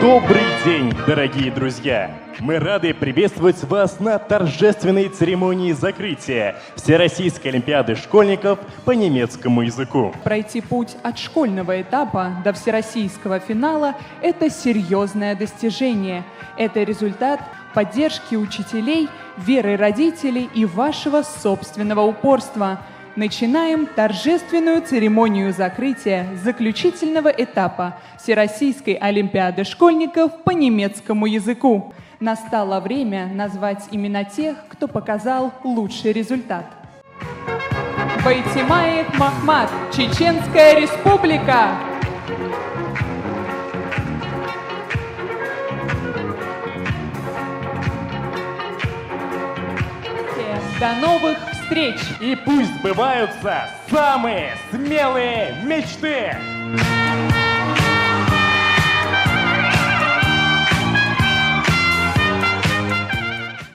Добрый день, дорогие друзья! Мы рады приветствовать вас на торжественной церемонии закрытия Всероссийской олимпиады школьников по немецкому языку. Пройти путь от школьного этапа до всероссийского финала – это серьезное достижение. Это результат поддержки учителей, веры родителей и вашего собственного упорства. Начинаем торжественную церемонию закрытия заключительного этапа Всероссийской олимпиады школьников по немецкому языку. Настало время назвать имена тех, кто показал лучший результат. Байтемаев Мохмад, Чеченская Республика. До новых встреч! И пусть сбываются самые смелые мечты!